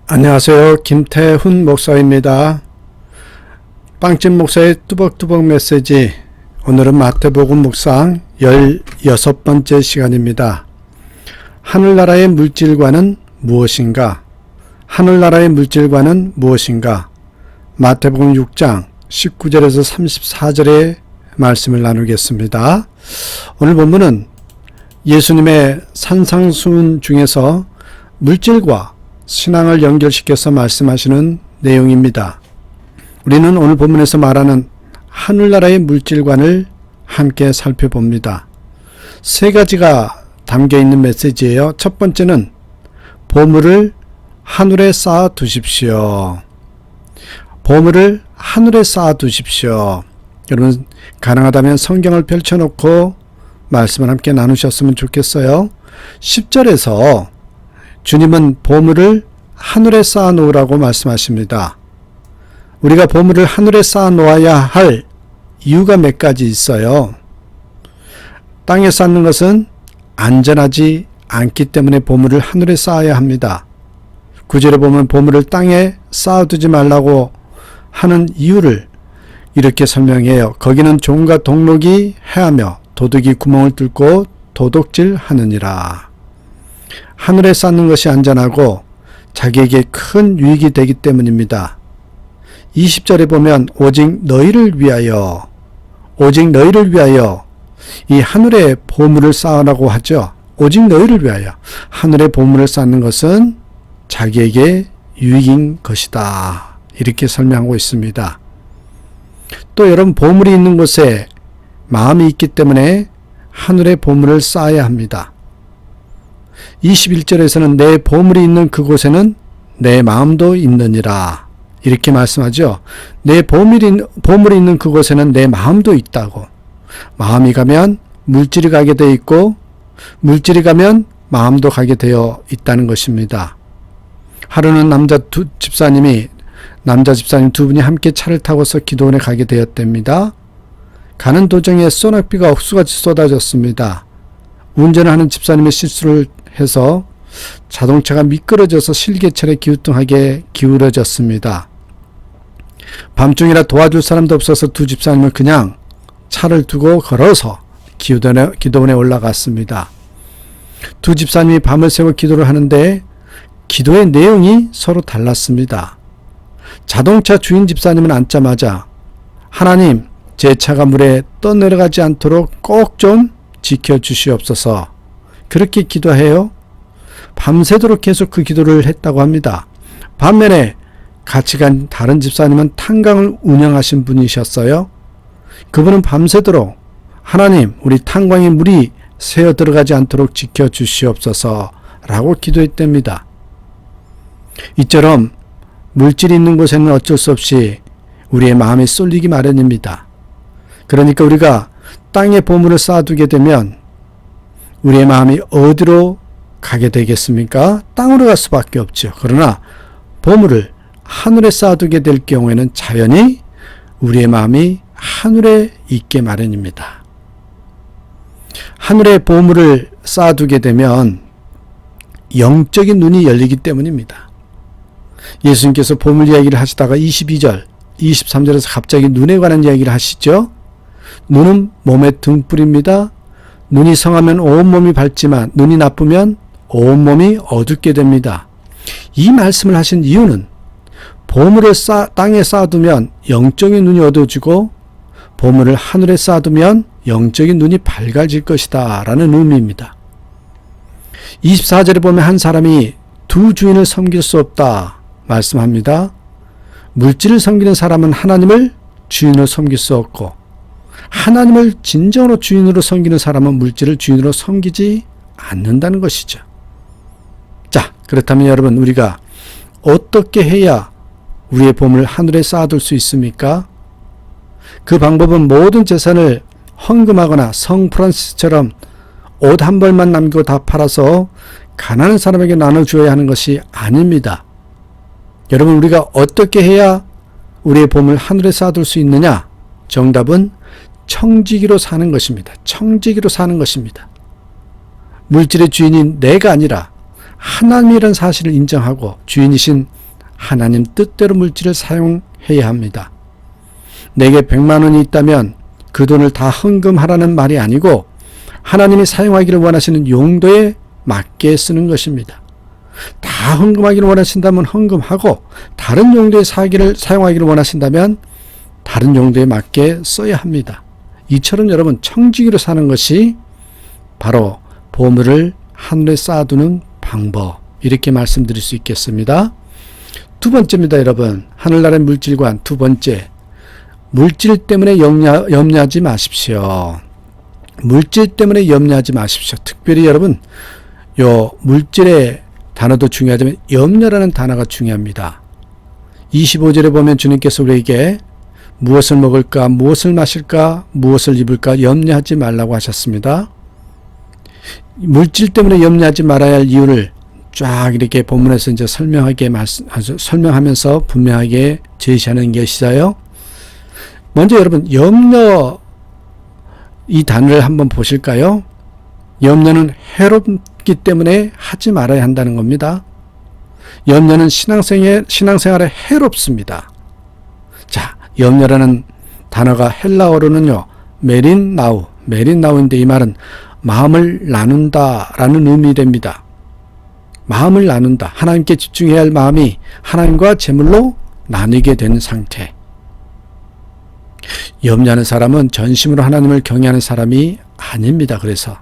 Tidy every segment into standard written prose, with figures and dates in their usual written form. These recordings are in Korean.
안녕하세요. 김태훈 목사입니다. 빵집 목사의 뚜벅뚜벅 메시지, 오늘은 마태복음 묵상 16번째 시간입니다. 하늘나라의 물질과는 무엇인가? 하늘나라의 물질과는 무엇인가? 마태복음 6장 19절에서 34절의 말씀을 나누겠습니다. 오늘 본문은 예수님의 산상수훈 중에서 물질과 신앙을 연결시켜서 말씀하시는 내용입니다. 우리는 오늘 본문에서 말하는 하늘나라의 물질관을 함께 살펴봅니다. 세 가지가 담겨있는 메시지예요. 첫 번째는 보물을 하늘에 쌓아 두십시오. 보물을 하늘에 쌓아 두십시오. 여러분, 가능하다면 성경을 펼쳐놓고 말씀을 함께 나누셨으면 좋겠어요. 10절에서 주님은 보물을 하늘에 쌓아 놓으라고 말씀하십니다. 우리가 보물을 하늘에 쌓아 놓아야 할 이유가 몇 가지 있어요. 땅에 쌓는 것은 안전하지 않기 때문에 보물을 하늘에 쌓아야 합니다. 9절에 보면 보물을 땅에 쌓아두지 말라고 하는 이유를 이렇게 설명해요. 거기는 종과 동록이 해하며 도둑이 구멍을 뚫고 도둑질하느니라. 하늘에 쌓는 것이 안전하고 자기에게 큰 유익이 되기 때문입니다. 20절에 보면 오직 너희를 위하여 이 하늘에 보물을 쌓으라고 하죠. 오직 너희를 위하여. 하늘에 보물을 쌓는 것은 자기에게 유익인 것이다. 이렇게 설명하고 있습니다. 또 여러분, 보물이 있는 곳에 마음이 있기 때문에 하늘에 보물을 쌓아야 합니다. 21절에서는 내 보물이 있는 그곳에는 내 마음도 있느니라. 이렇게 말씀하죠. 내 보물이 있는 그곳에는 내 마음도 있다고. 마음이 가면 물질이 가게 되어 있고, 물질이 가면 마음도 가게 되어 있다는 것입니다. 하루는 남자 집사님 두 분이 함께 차를 타고서 기도원에 가게 되었답니다. 가는 도중에 소낙비가 옥수같이 쏟아졌습니다. 운전을 하는 집사님의 실수를 해서 자동차가 미끄러져서 실개철에 기우뚱하게 기울어졌습니다. 밤중이라 도와줄 사람도 없어서 두 집사님은 그냥 차를 두고 걸어서 기도원에 올라갔습니다. 두 집사님이 밤을 새워 기도를 하는데 기도의 내용이 서로 달랐습니다. 자동차 주인 집사님은 앉자마자 하나님, 제 차가 물에 떠내려가지 않도록 꼭 좀 지켜주시옵소서, 그렇게 기도해요. 밤새도록 계속 그 기도를 했다고 합니다. 반면에 같이 간 다른 집사님은 탄광을 운영하신 분이셨어요. 그분은 밤새도록 하나님, 우리 탄광에 물이 새어 들어가지 않도록 지켜주시옵소서 라고 기도했답니다. 이처럼 물질이 있는 곳에는 어쩔 수 없이 우리의 마음이 쏠리기 마련입니다. 그러니까 우리가 땅에 보물을 쌓아두게 되면 우리의 마음이 어디로 가게 되겠습니까? 땅으로 갈 수밖에 없죠. 그러나 보물을 하늘에 쌓아두게 될 경우에는 자연히 우리의 마음이 하늘에 있게 마련입니다. 하늘에 보물을 쌓아두게 되면 영적인 눈이 열리기 때문입니다. 예수님께서 보물 이야기를 하시다가 22절, 23절에서 갑자기 눈에 관한 이야기를 하시죠. 눈은 몸의 등불입니다. 눈이 성하면 온몸이 밝지만 눈이 나쁘면 온몸이 어둡게 됩니다. 이 말씀을 하신 이유는 보물을 땅에 쌓아두면 영적인 눈이 어두워지고 보물을 하늘에 쌓아두면 영적인 눈이 밝아질 것이다 라는 의미입니다. 24절에 보면 한 사람이 두 주인을 섬길 수 없다 말씀합니다. 물질을 섬기는 사람은 하나님을 주인으로 섬길 수 없고, 하나님을 진정으로 주인으로 섬기는 사람은 물질을 주인으로 섬기지 않는다는 것이죠. 자, 그렇다면 여러분, 우리가 어떻게 해야 우리의 보물을 하늘에 쌓아둘 수 있습니까? 그 방법은 모든 재산을 헌금하거나 성 프란시스처럼 옷 한 벌만 남기고 다 팔아서 가난한 사람에게 나눠주어야 하는 것이 아닙니다. 여러분, 우리가 어떻게 해야 우리의 보물을 하늘에 쌓아둘 수 있느냐? 정답은 청지기로 사는 것입니다. 청지기로 사는 것입니다. 물질의 주인이 내가 아니라 하나님이라는 사실을 인정하고 주인이신 하나님 뜻대로 물질을 사용해야 합니다. 내게 100만 원이 있다면 그 돈을 다 헌금하라는 말이 아니고 하나님이 사용하기를 원하시는 용도에 맞게 쓰는 것입니다. 다 헌금하기를 원하신다면 헌금하고 다른 용도에 사용하기를 원하신다면 다른 용도에 맞게 써야 합니다. 이처럼 여러분 청지기로 사는 것이 바로 보물을 하늘에 쌓아두는 방법, 이렇게 말씀드릴 수 있겠습니다. 두 번째입니다. 여러분, 하늘나라의 물질관 두 번째, 물질 때문에 염려하지 마십시오. 물질 때문에 염려하지 마십시오. 특별히 여러분, 요 물질의 단어도 중요하지만 염려라는 단어가 중요합니다. 25절에 보면 주님께서 우리에게 무엇을 먹을까, 무엇을 마실까, 무엇을 입을까 염려하지 말라고 하셨습니다. 물질 때문에 염려하지 말아야 할 이유를 쫙 이렇게 본문에서 이제 설명하면서 분명하게 제시하는 것이죠. 먼저 여러분, 염려 이 단어를 한번 보실까요? 염려는 해롭기 때문에 하지 말아야 한다는 겁니다. 염려는 신앙생활에 해롭습니다. 자, 염려라는 단어가 헬라어로는요, 메린나우인데 이 말은 마음을 나눈다라는 의미됩니다. 마음을 나눈다. 하나님께 집중해야 할 마음이 하나님과 재물로 나뉘게 되는 상태. 염려하는 사람은 전심으로 하나님을 경외하는 사람이 아닙니다. 그래서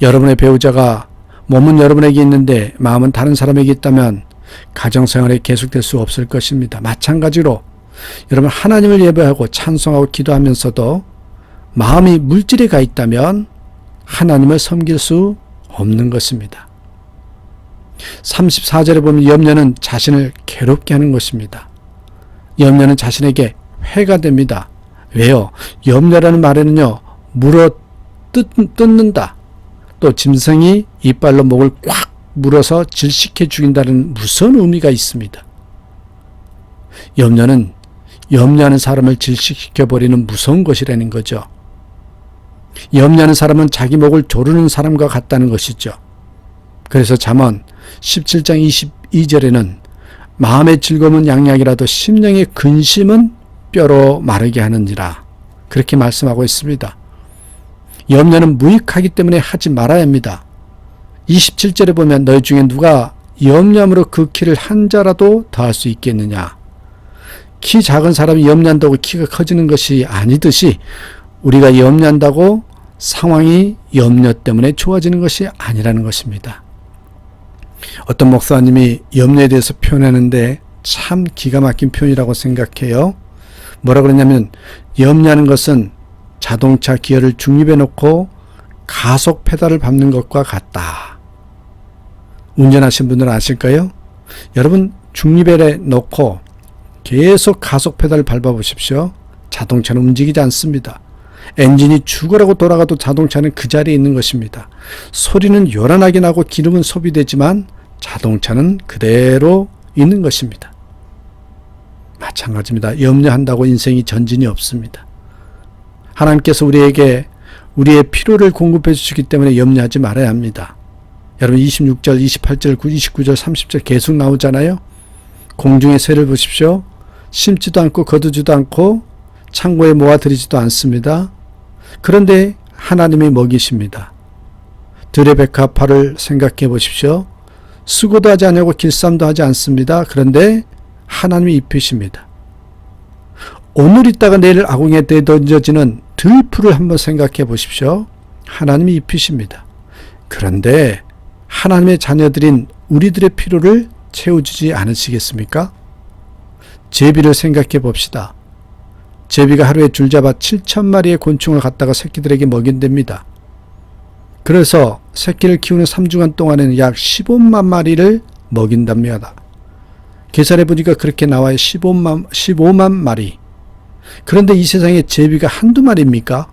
여러분의 배우자가 몸은 여러분에게 있는데 마음은 다른 사람에게 있다면 가정생활에 계속될 수 없을 것입니다. 마찬가지로 여러분 하나님을 예배하고 찬송하고 기도하면서도 마음이 물질에 가 있다면 하나님을 섬길 수 없는 것입니다. 34절에 보면 염려는 자신을 괴롭게 하는 것입니다. 염려는 자신에게 해가 됩니다. 왜요? 염려라는 말에는요, 물어 뜯는다. 또 짐승이 이빨로 목을 꽉 물어서 질식해 죽인다는 무서운 의미가 있습니다. 염려는 염려하는 사람을 질식시켜버리는 무서운 것이라는 거죠. 염려하는 사람은 자기 목을 조르는 사람과 같다는 것이죠. 그래서 잠언 17장 22절에는 마음의 즐거움은 양약이라도 심령의 근심은 뼈로 마르게 하느니라, 그렇게 말씀하고 있습니다. 염려는 무익하기 때문에 하지 말아야 합니다. 27절에 보면 너희 중에 누가 염려함으로 그 키를 한 자라도 더할 수 있겠느냐. 키 작은 사람이 염려한다고 키가 커지는 것이 아니듯이 우리가 염려한다고 상황이 염려 때문에 좋아지는 것이 아니라는 것입니다. 어떤 목사님이 염려에 대해서 표현하는데 참 기가 막힌 표현이라고 생각해요. 뭐라 그러냐면 염려하는 것은 자동차 기어를 중립에 놓고 가속 페달을 밟는 것과 같다. 운전하신 분들은 아실까요? 여러분 중립에 놓고 계속 가속 페달을 밟아보십시오. 자동차는 움직이지 않습니다. 엔진이 죽으라고 돌아가도 자동차는 그 자리에 있는 것입니다. 소리는 요란하게 나고 기름은 소비되지만 자동차는 그대로 있는 것입니다. 마찬가지입니다. 염려한다고 인생이 전진이 없습니다. 하나님께서 우리에게 우리의 필요를 공급해 주시기 때문에 염려하지 말아야 합니다. 여러분 26절, 28절, 29절, 30절 계속 나오잖아요. 공중의 새를 보십시오. 심지도 않고 거두지도 않고 창고에 모아들이지도 않습니다. 그런데 하나님이 먹이십니다. 들의 백합화를 생각해 보십시오. 수고도 하지 않고 길쌈도 하지 않습니다. 그런데 하나님이 입히십니다. 오늘 있다가 내일 아궁이에 던져지는 들풀을 한번 생각해 보십시오. 하나님이 입히십니다. 그런데 하나님의 자녀들인 우리들의 필요를 채워주지 않으시겠습니까? 제비를 생각해 봅시다. 제비가 하루에 줄잡아 7,000마리의 곤충을 갖다가 새끼들에게 먹인답니다. 그래서 새끼를 키우는 3주간 동안에는 약 15만 마리를 먹인답니다. 계산해 보니까 그렇게 나와요. 15만 마리. 그런데 이 세상에 제비가 한두 마리입니까?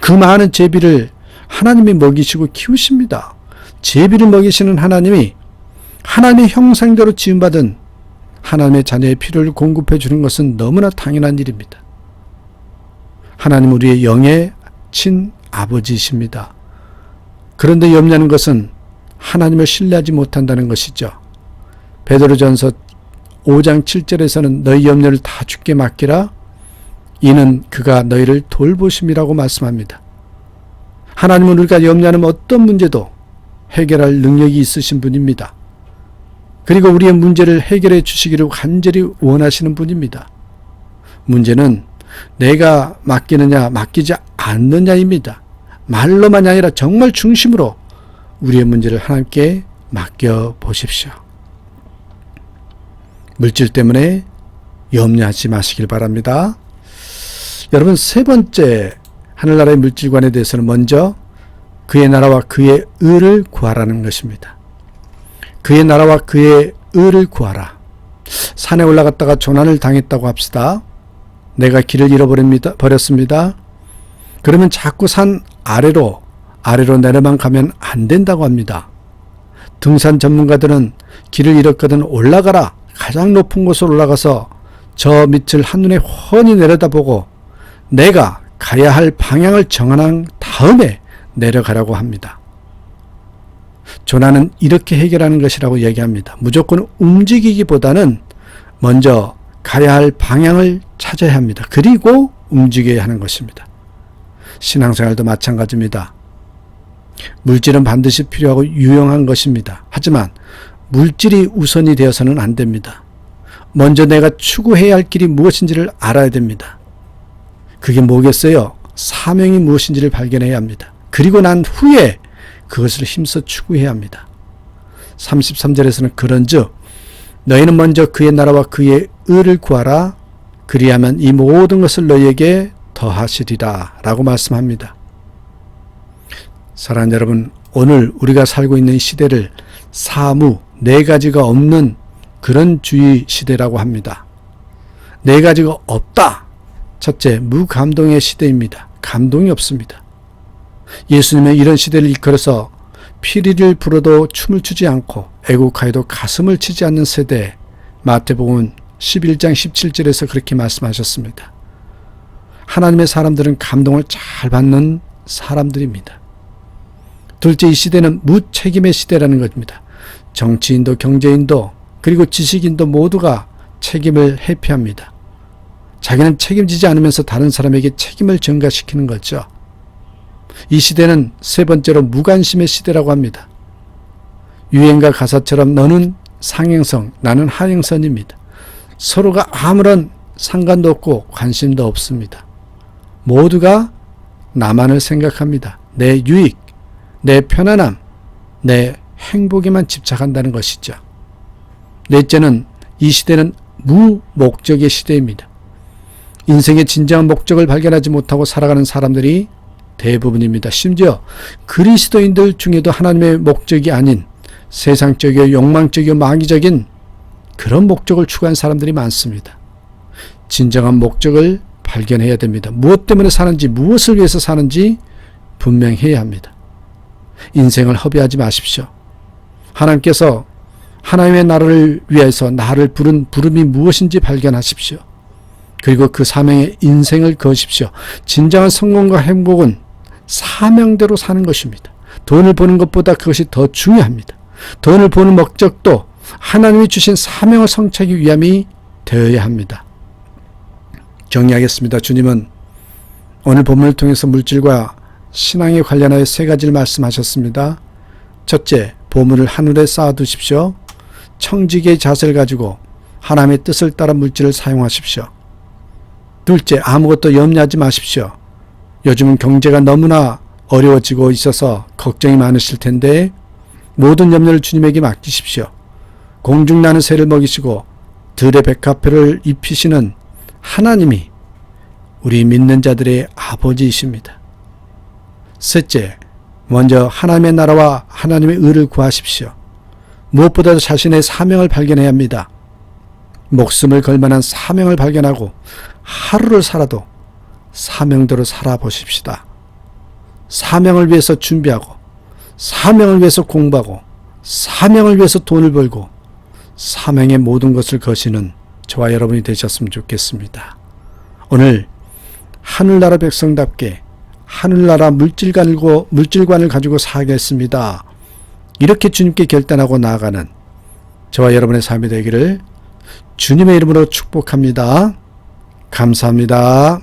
그 많은 제비를 하나님이 먹이시고 키우십니다. 제비를 먹이시는 하나님이 하나님의 형상대로 지음받은 하나님의 자녀의 필요를 공급해 주는 것은 너무나 당연한 일입니다. 하나님 우리의 영의 친아버지이십니다. 그런데 염려하는 것은 하나님을 신뢰하지 못한다는 것이죠. 베드로전서 5장 7절에서는 너희 염려를 다 주께 맡기라. 이는 그가 너희를 돌보심이라고 말씀합니다. 하나님은 우리가 염려하는 어떤 문제도 해결할 능력이 있으신 분입니다. 그리고 우리의 문제를 해결해 주시기를 간절히 원하시는 분입니다. 문제는 내가 맡기느냐 맡기지 않느냐입니다. 말로만이 아니라 정말 중심으로 우리의 문제를 하나님께 맡겨보십시오. 물질 때문에 염려하지 마시길 바랍니다. 여러분, 세 번째 하늘나라의 물질관에 대해서는 먼저 그의 나라와 그의 의를 구하라는 것입니다. 그의 나라와 그의 의를 구하라. 산에 올라갔다가 조난을 당했다고 합시다. 내가 길을 잃어버렸습니다. 그러면 자꾸 산 아래로 내려만 가면 안 된다고 합니다. 등산 전문가들은 길을 잃었거든 올라가라. 가장 높은 곳으로 올라가서 저 밑을 한눈에 훤히 내려다보고 내가 가야 할 방향을 정한 다음에 내려가라고 합니다. 조난은 이렇게 해결하는 것이라고 얘기합니다. 무조건 움직이기보다는 먼저 가야 할 방향을 찾아야 합니다. 그리고 움직여야 하는 것입니다. 신앙생활도 마찬가지입니다. 물질은 반드시 필요하고 유용한 것입니다. 하지만 물질이 우선이 되어서는 안 됩니다. 먼저 내가 추구해야 할 길이 무엇인지를 알아야 됩니다. 그게 뭐겠어요? 사명이 무엇인지를 발견해야 합니다. 그리고 난 후에 그것을 힘써 추구해야 합니다. 33절에서는 그런즉 너희는 먼저 그의 나라와 그의 의를 구하라. 그리하면 이 모든 것을 너희에게 더하시리라 라고 말씀합니다. 사랑하는 여러분, 오늘 우리가 살고 있는 시대를 사무, 네 가지가 없는 그런 주의 시대라고 합니다. 네 가지가 없다. 첫째, 무감동의 시대입니다. 감동이 없습니다. 예수님의 이런 시대를 이끌어서 피리를 불어도 춤을 추지 않고 애국하여도 가슴을 치지 않는 세대, 마태복음 11장 17절에서 그렇게 말씀하셨습니다. 하나님의 사람들은 감동을 잘 받는 사람들입니다. 둘째, 이 시대는 무책임의 시대라는 것입니다. 정치인도 경제인도 그리고 지식인도 모두가 책임을 회피합니다. 자기는 책임지지 않으면서 다른 사람에게 책임을 전가시키는 거죠. 이 시대는 세 번째로 무관심의 시대라고 합니다. 유행가 가사처럼 너는 상행선, 나는 하행선입니다. 서로가 아무런 상관도 없고 관심도 없습니다. 모두가 나만을 생각합니다. 내 유익, 내 편안함, 내 행복에만 집착한다는 것이죠. 넷째는 이 시대는 무목적의 시대입니다. 인생의 진정한 목적을 발견하지 못하고 살아가는 사람들이 대부분입니다. 심지어 그리스도인들 중에도 하나님의 목적이 아닌 세상적이고 욕망적이고 마귀적인 그런 목적을 추구한 사람들이 많습니다. 진정한 목적을 발견해야 됩니다. 무엇 때문에 사는지, 무엇을 위해서 사는지 분명해야 합니다. 인생을 허비하지 마십시오. 하나님께서 하나님의 나라를 위해서 나를 부른 부름이 무엇인지 발견하십시오. 그리고 그 사명에 인생을 거십시오. 진정한 성공과 행복은 사명대로 사는 것입니다. 돈을 버는 것보다 그것이 더 중요합니다. 돈을 버는 목적도 하나님이 주신 사명을 성취하기 위함이 되어야 합니다. 정리하겠습니다. 주님은 오늘 본문을 통해서 물질과 신앙에 관련하여 세 가지를 말씀하셨습니다. 첫째, 보물을 하늘에 쌓아두십시오. 청지기의 자세를 가지고 하나님의 뜻을 따라 물질을 사용하십시오. 둘째, 아무것도 염려하지 마십시오. 요즘은 경제가 너무나 어려워지고 있어서 걱정이 많으실 텐데 모든 염려를 주님에게 맡기십시오. 공중나는 새를 먹이시고 들의 백합화를 입히시는 하나님이 우리 믿는 자들의 아버지이십니다. 셋째, 먼저 하나님의 나라와 하나님의 의를 구하십시오. 무엇보다도 자신의 사명을 발견해야 합니다. 목숨을 걸 만한 사명을 발견하고 하루를 살아도 사명대로 살아보십시다. 사명을 위해서 준비하고 사명을 위해서 공부하고 사명을 위해서 돈을 벌고 사명의 모든 것을 거시는 저와 여러분이 되셨으면 좋겠습니다. 오늘 하늘나라 백성답게 하늘나라 물질관을 가지고 살겠습니다. 이렇게 주님께 결단하고 나아가는 저와 여러분의 삶이 되기를 주님의 이름으로 축복합니다. 감사합니다.